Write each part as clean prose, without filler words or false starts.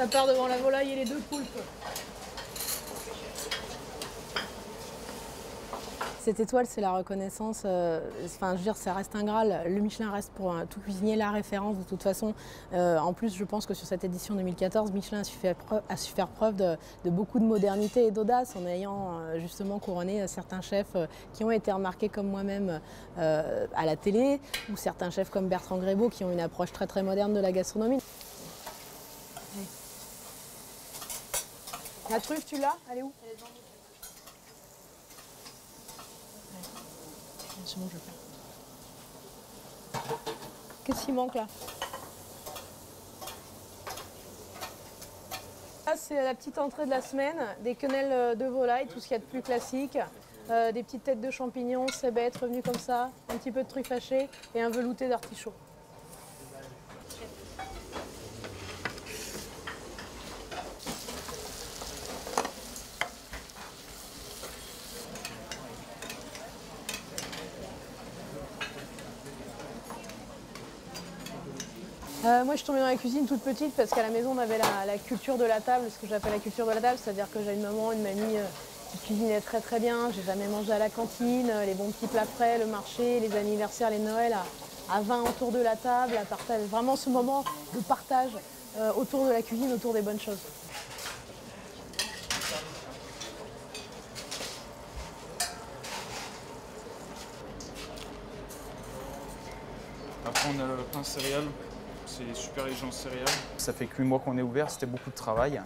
Ça part devant la volaille et les deux poulpes. Cette étoile, c'est la reconnaissance, enfin, je veux dire, ça reste un Graal. Le Michelin reste pour tout cuisinier la référence de toute façon. En plus, je pense que sur cette édition 2014, Michelin a su faire preuve de beaucoup de modernité et d'audace en ayant justement couronné certains chefs qui ont été remarqués comme moi-même à la télé, ou certains chefs comme Bertrand Grébeau qui ont une approche très très moderne de la gastronomie. La truffe, tu l'as? Elle est où? Elle est devant nous. C'est bon, je vais faire. Qu'est-ce qui manque là? Là, c'est la petite entrée de la semaine, des quenelles de volaille, tout ce qu'il y a de plus classique, des petites têtes de champignons, cébettes revenues comme ça, un petit peu de truffes hachées et un velouté d'artichaut. Moi, je suis tombée dans la cuisine toute petite parce qu'à la maison, on avait la culture de la table, ce que j'appelle la culture de la table, c'est-à-dire que j'ai une maman, une mamie qui cuisinait très très bien. J'ai jamais mangé à la cantine, les bons petits plats frais, le marché, les anniversaires, les Noëls, à 20 autour de la table, à partager. Vraiment ce moment de partage autour de la cuisine, autour des bonnes choses. Après, on a le pain céréales. C'est super riche en céréales. Ça fait que 8 mois qu'on est ouvert, c'était beaucoup de travail.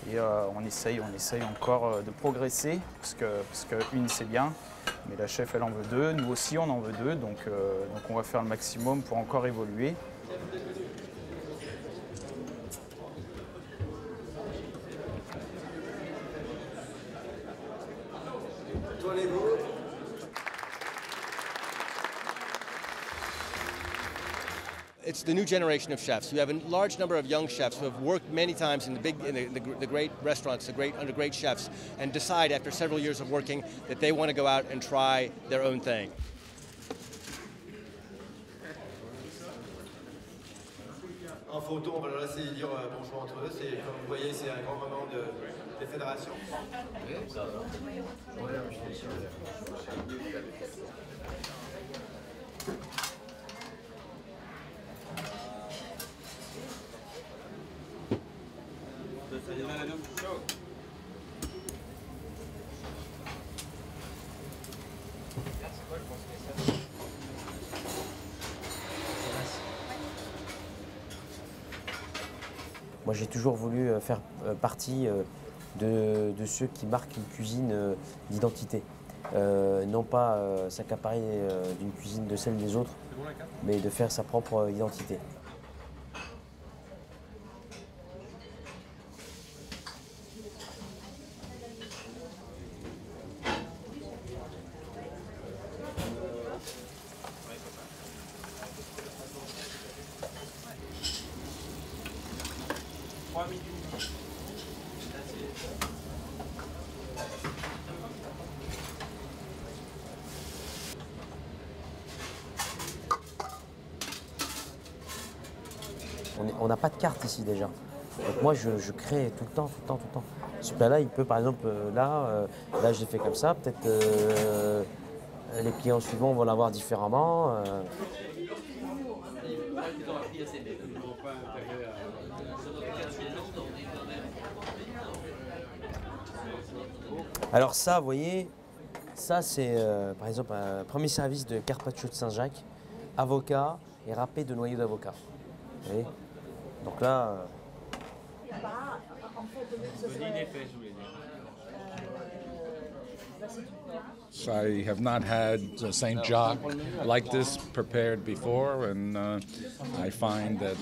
Et on essaye encore de progresser, parce que une c'est bien, mais la chef elle en veut deux, nous aussi on en veut deux, donc on va faire le maximum pour encore évoluer. It's the new generation of chefs. You have a large number of young chefs who have worked many times in the great restaurants, under great chefs, and decide after several years of working that they want to go out and try their own thing. En photo, on va leur laisser dire bonjour entre eux. Comme vous voyez, c'est un grand moment des fédérations. Moi, j'ai toujours voulu faire partie de ceux qui marquent une cuisine d'identité. Non pas s'accaparer d'une cuisine de celle des autres, mais de faire sa propre identité. On n'a pas de carte ici déjà. Donc moi je crée tout le temps. Ce plat-là, il peut par exemple, là j'ai fait comme ça, peut-être les clients suivants vont l'avoir différemment. Alors ça, vous voyez, ça c'est par exemple un premier service de carpaccio de Saint-Jacques, avocat et râpé de noyaux d'avocat. Vous voyez? Donc là... I have not had St. Jacques like this prepared before, and I find that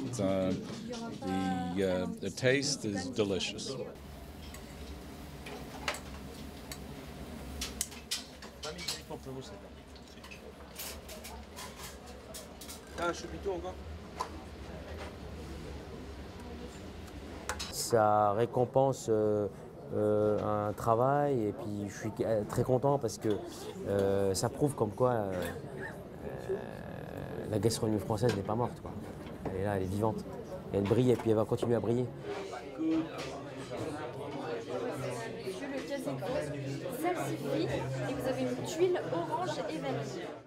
the taste is delicious. Ça récompense un travail et puis je suis très content parce que ça prouve comme quoi la gastronomie française n'est pas morte, quoi. Elle est là, elle est vivante. Et elle brille et puis elle va continuer à briller. Monsieur, le gel salsifie et vous avez une tuile orange et vanille.